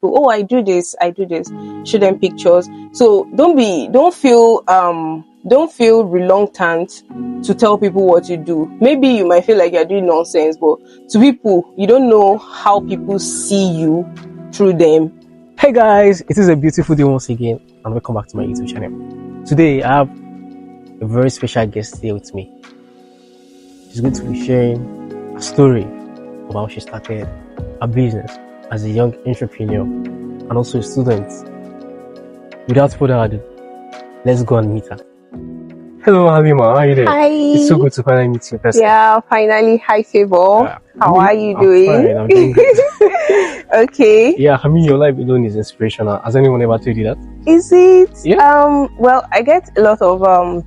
people, oh, I do this, show them pictures. So don't feel reluctant to tell people what you do. Maybe you might feel like you're doing nonsense, but to people, you don't know how people see you through them. Hey guys, it is a beautiful day once again, and welcome back to my YouTube channel. Today I have a very special guest here with me. She's going to be sharing a story about how she started a business as a young entrepreneur and also a student. Without further ado, let's go and meet her. Hello, Haleemah. How are you doing? Hi. It's so good to finally meet you in person. Yeah, finally. Hi, Favor. How are you doing? Fine, I'm doing good. Okay. Yeah, I mean, your life alone is inspirational. Has anyone ever told you that? Is it? Yeah. Well, I get a lot of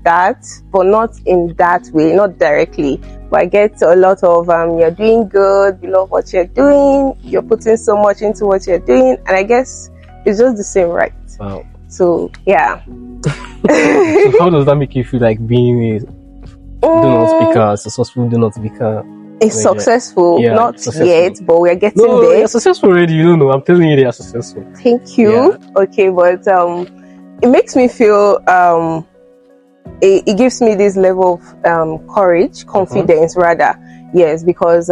that, but not in that way, not directly. But I get a lot of you're doing good, you love what you're doing, you're putting so much into what you're doing, and I guess it's just the same, right? Wow. So yeah. So how does that make you feel, like being a donut speaker, a successful donut speaker? It's successful, yeah, not successful yet, but we are getting there. You're successful already. You don't know. I'm telling you, they are successful. Thank you. Yeah. Okay, but it makes me feel it gives me this level of courage, confidence rather. Yes, because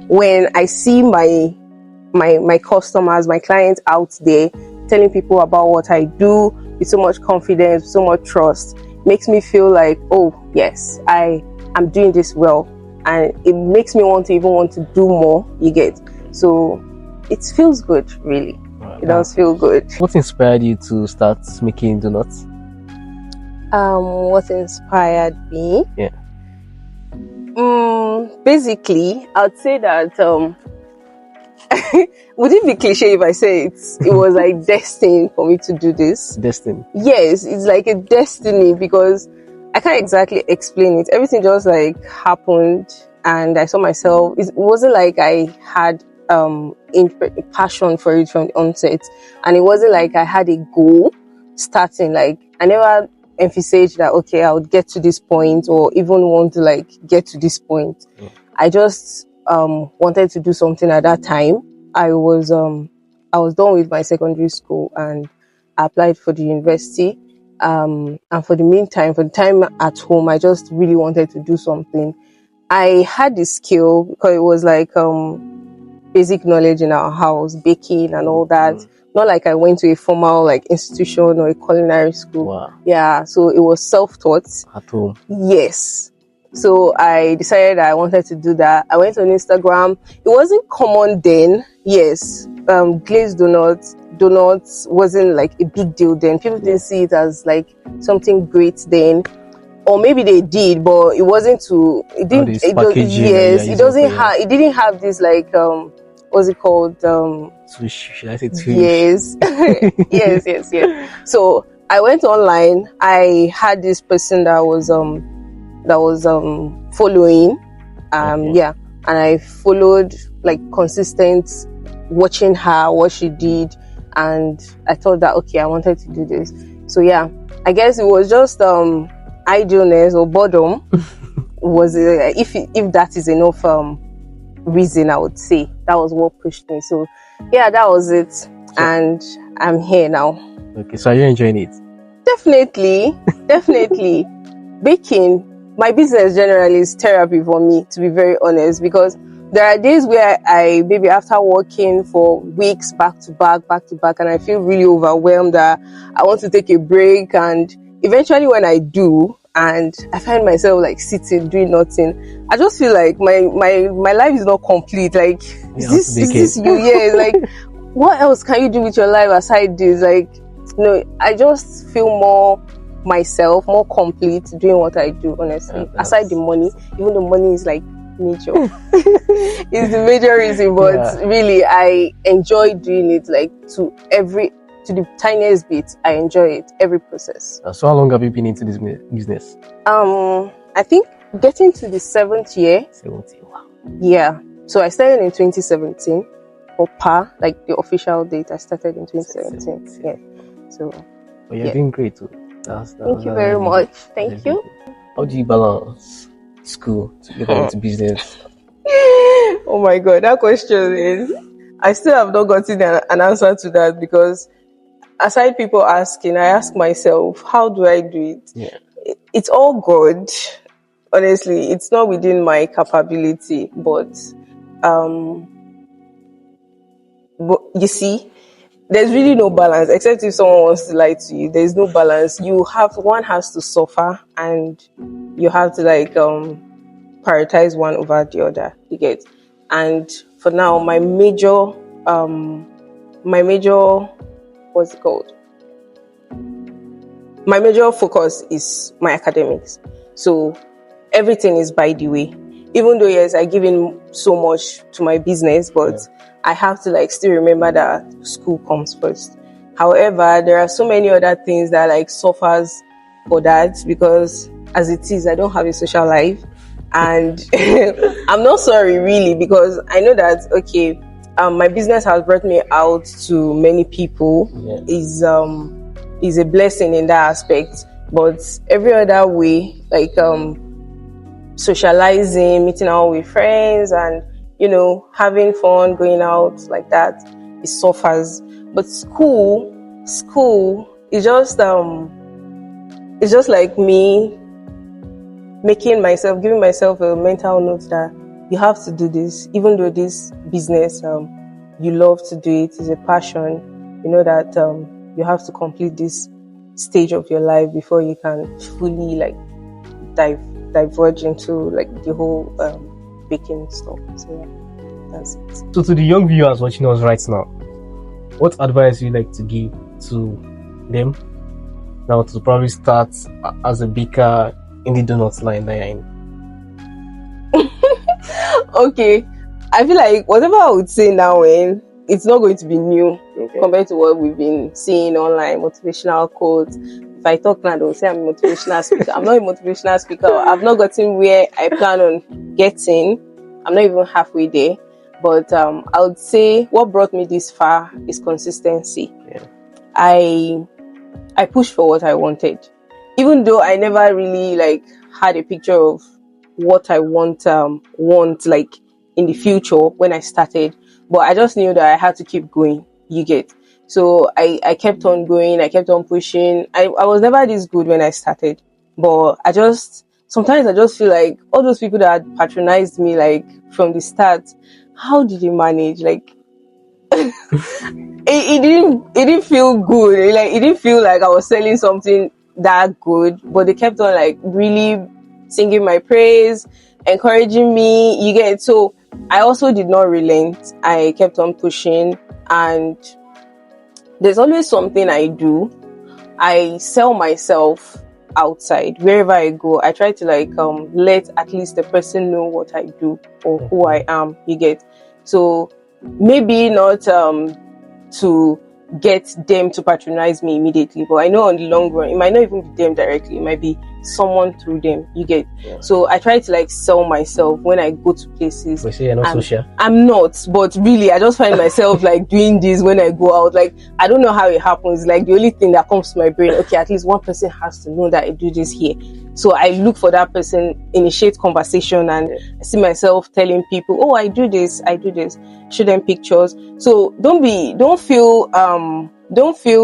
when I see my customers, my clients out there telling people about what I do with so much confidence, so much trust, makes me feel like, oh yes, I'm doing this well, and it makes me want to do more. You get, so it feels good, really. It does feel good. What inspired you to start making donuts? What inspired me? Yeah. Basically, I'd say that would it be cliche if I say it was like destiny for me to do this? Destiny. Yes, it's like a destiny, because I can't exactly explain it. Everything just like happened, and I saw myself. It wasn't like I had passion for it from the onset, and it wasn't like I had a goal starting. Like I never emphasized that okay, I would get to this point, or even want to like get to this point. Yeah. I just wanted to do something at that time. I was done with my secondary school, and I applied for the university. And for the time at home, I just really wanted to do something. I had the skill because it was like basic knowledge in our house, baking and all that. Not like I went to a formal like institution or a culinary school. Wow. Yeah, so it was self-taught. At home. Yes. So I decided I wanted to do that. I went on Instagram. It wasn't common then. Yes. Glazed donuts wasn't like a big deal then. People didn't see it as like something great then. Or maybe they did, but it wasn't too, it didn't, it didn't have this like, what's it called? Should I say Twitch? Yes. yes. So I went online. I had this person that was following, yeah, and I followed like consistent, watching her, what she did, and I thought that okay, I wanted to do this. So yeah, I guess it was just idleness or boredom was if that is enough reason, I would say that was what pushed me. So yeah, that was it, and I'm here now. Okay, so are you enjoying it? Definitely. Baking, my business generally is therapy for me, to be very honest, because there are days where I maybe after working for weeks back to back, and I feel really overwhelmed that I want to take a break, and eventually when I do, and I find myself like sitting doing nothing, I just feel like my life is not complete. Like is this you? Yeah, like what else can you do with your life aside this? Like I just feel more myself, more complete doing what I do, honestly. Aside the money, even the money is like major. It's the major reason, but really I enjoy doing it, like to the tiniest bit. I enjoy it, every process. So how long have you been into this business? I think getting to the 7th year. 7th year, wow. Yeah. So I started in 2017, or like the official date. I started in 2017. Yeah. So. But you're doing great too. Thank you very much. Thank you. How do you balance school to get into business? Oh my god, that question is I still have not gotten an answer to that, because aside people asking, I ask myself, how do I do it? Yeah. It's all God. Honestly, it's not within my capability, but you see, there's really no balance, except if someone wants to lie to you. There's no balance. One has to suffer, and you have to prioritize one over the other. You get? And for now, what's it called? My major focus is my academics. So everything is by the way. Even though, yes, I give in so much to my business, but I have to still remember that school comes first. However, there are so many other things that suffers for that, because as it is, I don't have a social life. And I'm not sorry really, because I know that, okay, my business has brought me out to many people. Is a blessing in that aspect, but every other way, socializing, meeting out with friends, and having fun, going out like that, it suffers. But school is just like me giving myself a mental note that you have to do this, even though this business you love to do it, is a passion. You know that you have to complete this stage of your life before you can fully diverge into the whole baking stuff. So yeah, that's it. So to the young viewers watching us right now, what advice would you like to give to them now to probably start as a baker in the donuts line that you're in? Okay, I feel like whatever I would say now, it's not going to be new compared to what we've been seeing online, motivational quotes. If I talk now, they'll say I'm a motivational speaker. I'm not a motivational speaker. I've not gotten where I plan on getting. I'm not even halfway there. But I would say what brought me this far is consistency. Yeah. I pushed for what I wanted. Even though I never really had a picture of what I want in the future when I started. But I just knew that I had to keep going, you get. So I kept on going, I kept on pushing. I was never this good when I started. But sometimes I just feel like all those people that had patronized me from the start, how did they manage? It didn't feel good. It didn't feel like I was selling something that good. But they kept on really singing my praise, encouraging me, you get. So I also did not relent. I kept on pushing, and there's always something I do. I sell myself outside wherever I go. I try to let at least the person know what I do or who I am, you get. So maybe not to get them to patronize me immediately, but I know on the long run it might not even be them directly, it might be someone through them, you get. So I try to sell myself when I go to places. We say you're not social. I'm not, but really I just find myself doing this when I go out. I don't know how it happens. The only thing that comes to my brain, okay, at least one person has to know that I do this here. So I look for that person, initiate conversation, and I see myself telling people, oh, I do this, show them pictures. So don't feel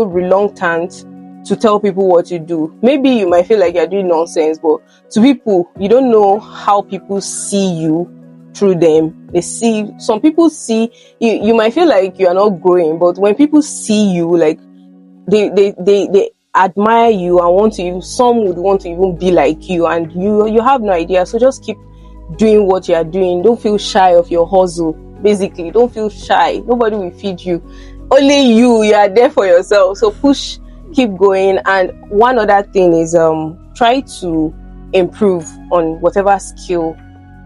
reluctant to tell people what you do. Maybe you might feel like you're doing nonsense, but to people, you don't know how people see you through them. Some people see you, you might feel like you are not growing, but when people see you, they admire you and some would want to even be like you, and you have no idea. So just keep doing what you are doing. Don't feel shy of your hustle. Basically, don't feel shy. Nobody will feed you. Only you are there for yourself. So push, keep going. And one other thing is try to improve on whatever skill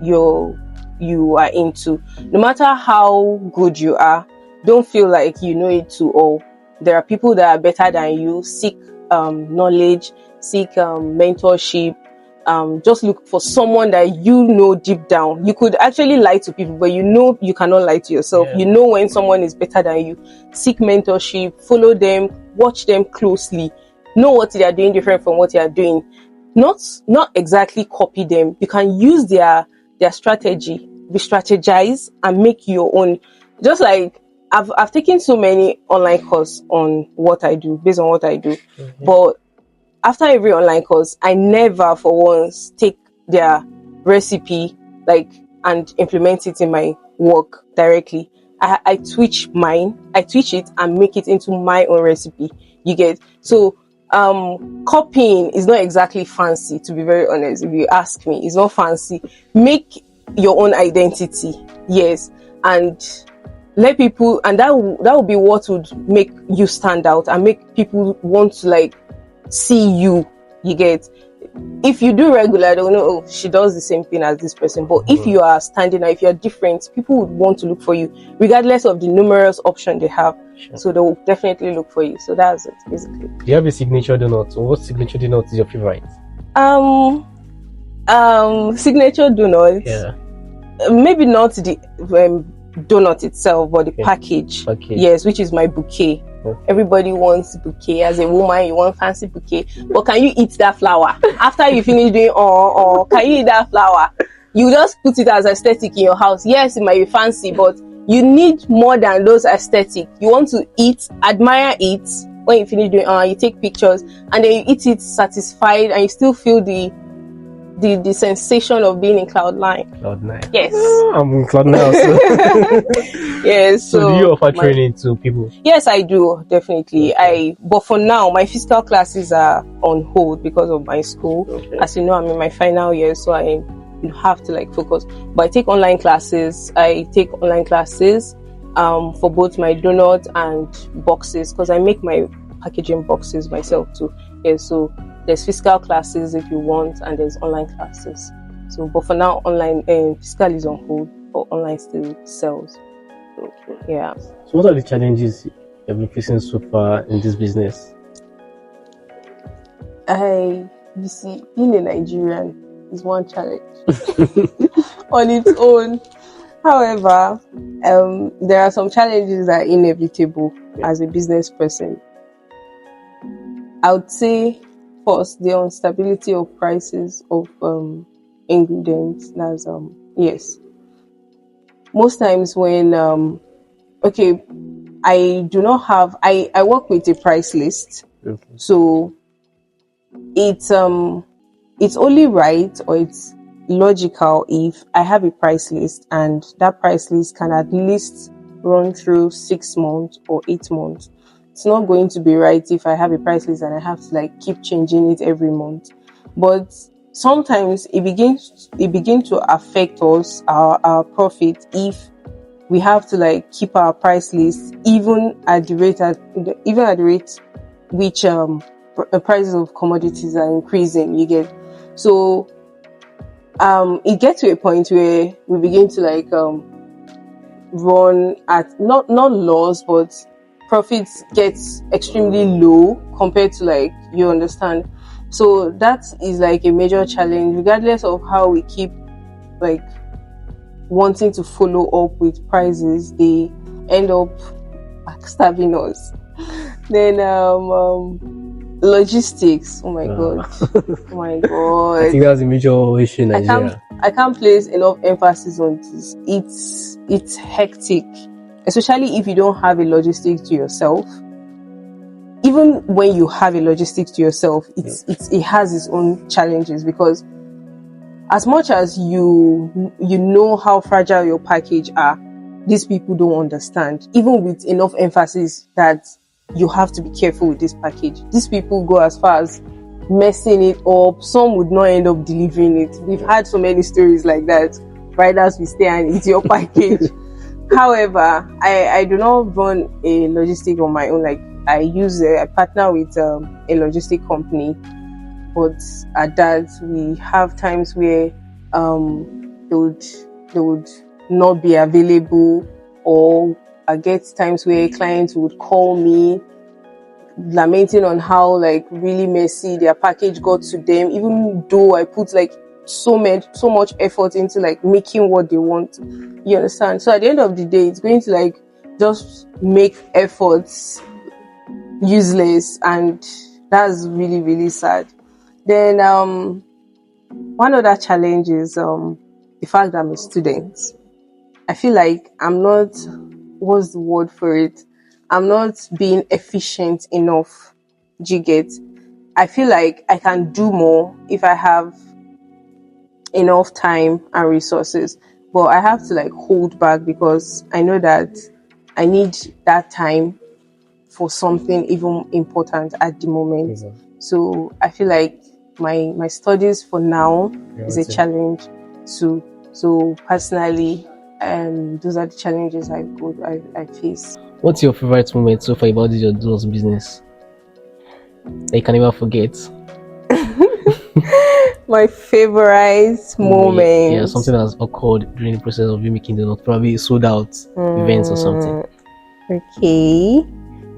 you are into. No matter how good you are, don't feel like you know it to all. There are people that are better than you. Seek knowledge, seek mentorship. Just look for someone that deep down. You could actually lie to people, but you cannot lie to yourself. Yeah. You know when someone is better than you. Seek mentorship, follow them, watch them closely, know what they are doing different from what you are doing. Not exactly copy them. You can use their strategy, re-strategize and make your own. Just like I've taken so many online courses on what I do, based on what I do. But after every online course, I never for once take their recipe and implement it in my work directly. I twitch it and make it into my own recipe. You get? So copying is not exactly fancy, to be very honest. If you ask me, it's not fancy. Make your own identity, yes, and let people, and that will be what would make you stand out and make people want to see you. You get? If you do regular, they'll know, oh, she does the same thing as this person. But if you are standing out, if you're different, people would want to look for you, regardless of the numerous options they have. Sure. So they will definitely look for you. So that's it, basically. Do you have a signature donut? Or what signature donut is your favorite? Signature donut. Yeah. Maybe not the donut itself, but the package. Yes, which is my bouquet. Okay. Everybody wants bouquet. As a woman, you want fancy bouquet. But can you eat that flower? After you finish doing can you eat that flower? You just put it as aesthetic in your house. Yes, it might be fancy, but you need more than those aesthetic. You want to eat, admire it. When you finish doing you take pictures and then you eat it satisfied and you still feel the sensation of being in cloud nine. Cloud nine. Yes. I'm in cloud nine also. Yes. So do you offer training to people? Yes, I do, definitely. Okay. But for now, my physical classes are on hold because of my school. Okay. As you know, I'm in my final year, so I have to focus. But I take online classes. For both my donut and boxes, because I make my packaging boxes myself too. Yeah, so there's physical classes if you want, and there's online classes. So, but for now, online physical is on hold, but online still sells. So, yeah. So, what are the challenges you've been facing so far in this business? You see, being a Nigerian is one challenge on its own. However, there are some challenges that are inevitable as a business person. I would say, first, the instability of prices of ingredients. That's yes. Most times when I do not have. I work with a price list, so it's only right or it's logical if I have a price list and that price list can at least run through 6 months or 8 months. It's not going to be right if I have a price list and I have to keep changing it every month. But sometimes it begins to affect us, our profit, if we have to keep our price list even at the rate which prices of commodities are increasing. You get? So it gets to a point where we begin to run at not loss, but profits gets extremely low compared to you understand. So that is a major challenge, regardless of how we keep wanting to follow up with prices. They end up backstabbing us. Then logistics. Oh my god. Oh my god. I think that's a major issue in Nigeria. I can't place enough emphasis on this. It's hectic, especially if you don't have a logistics to yourself. Even when you have a logistics to yourself, it has its own challenges, because as much as you know how fragile your package are, these people don't understand. Even with enough emphasis that you have to be careful with this package, these people go as far as messing it up. Some would not end up delivering it. We've had so many stories like that. Riders will stay and eat your package. However, I do not run a logistic on my own. I partner with a logistic company, but at that we have times where they would not be available, or I get times where clients would call me lamenting on how really messy their package got to them, even though I put so much effort into making what they want. You understand? So at the end of the day, it's going to just make efforts useless, and that's really, really sad. Then one other challenge is the fact that I'm a student. I feel like I'm not what's the word for it? I'm not being efficient enough. Do you get? I feel like I can do more if I have enough time and resources, but I have to like hold back because I know that I need that time for something even important at the moment. So I feel like my studies for now is a challenge too. So personally, those are the challenges I face. What's your favorite moment so far about this your donuts business that you can never forget? My favorite moment. Yeah, something that's occurred during the process of you making donuts, probably sold out events or something. Okay.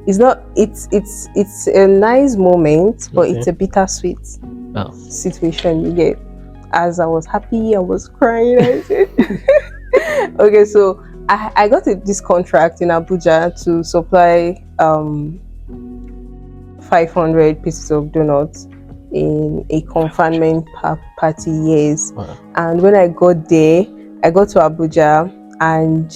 It's a nice moment, but it's a bittersweet situation you get. As I was happy, I was crying. I said, okay, so I got this contract in Abuja to supply 500 pieces of donuts in a confinement party. Yes. And when I got there, I got to Abuja and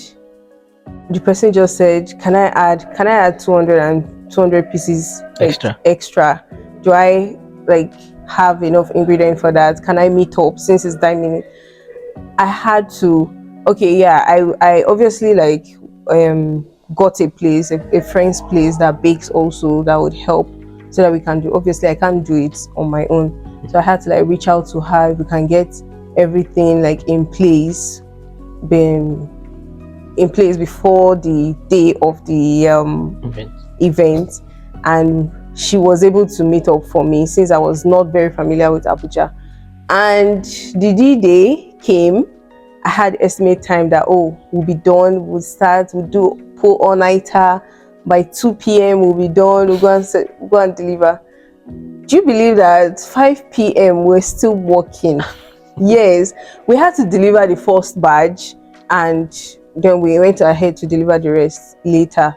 the person just said, can I add 200 pieces extra? Do I like have enough ingredient for that? Can I meet up since it's dining? I had to. Okay, yeah, I obviously like got a place, a friend's place that bakes also, that would help so that we can do. Obviously I can't do it on my own, so I had to like reach out to her if we can get everything like in place before the day of the event, and she was able to meet up for me since I was not very familiar with Abuja. And the D-Day came. I had estimate time that we'll be done, we'll do pull all-nighter by 2 p.m. we'll be done, we'll go and deliver. Do you believe that 5 p.m. we're still working? Yes, we had to deliver the first batch and then we went ahead to deliver the rest later.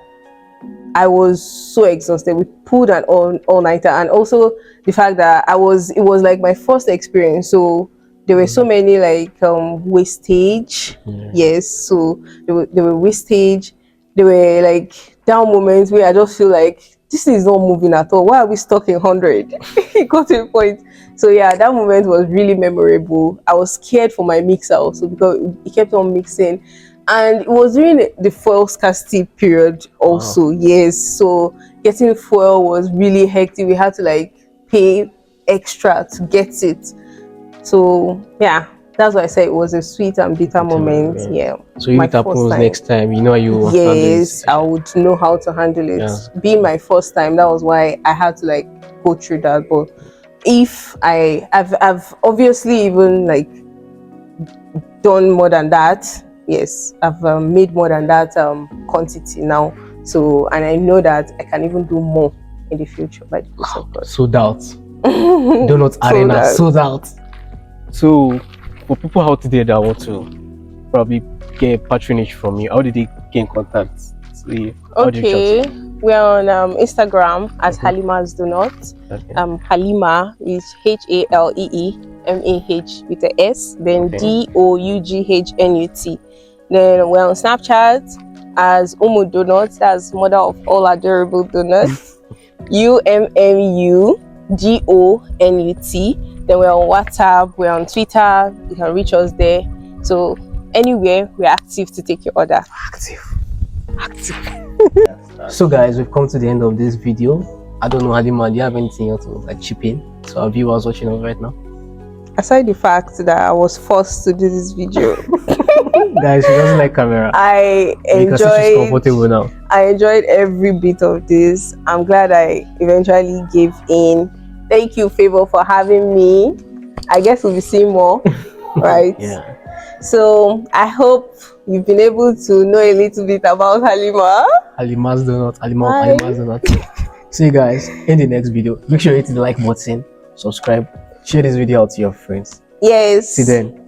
I was so exhausted. We pulled an all-nighter, and also the fact that it was like my first experience, so there were so many like wastage. Yes, so there were wastage. There were like down moments where I just feel like this is not moving at all. Why are we stuck in 100? It got to a point. So yeah, that moment was really memorable. I was scared for my mixer also because it kept on mixing. And it was during the fuel scarcity period also. Yes, so getting fuel was really hectic. We had to like pay extra to get it. So yeah, that's why I said it was a sweet and bitter moment. Yeah. So if it happens next time, you know you. Yes, I would know how to handle it. Yeah. Being my first time, that was why I had to like go through that. But if I've obviously even like done more than that. Yes, I've made more than that quantity now. So, and I know that I can even do more in the future by the grace of God. Sold out. Donuts Arena sold out. So, for people out there that want to probably get patronage from you, how did they get in contact? Okay, we're on Instagram as Haleemah's Donuts. Haleemah is Haleemah with a S, then Doughnut. Then we're on Snapchat as Donuts, that's mother of all adorable donuts. UMMUGONUT. Then we're on WhatsApp, we're on Twitter, you can reach us there. So anywhere, we're active to take your order. Active. So guys, we've come to the end of this video. I don't know, Haleemah, do you have anything else to like chip in to our viewers watching us right now? Aside the fact that I was forced to do this video. Guys, she doesn't like camera. I enjoyed every bit of this. I'm glad I eventually gave in. Thank you, Favor, for having me. I guess we'll be seeing more, right? Yeah. So I hope you've been able to know a little bit about Haleemah. Haleemah's Donuts. Haleemah's Donuts. See you guys in the next video. Make sure you hit the like button, subscribe, share this video out to your friends. Yes. See you then.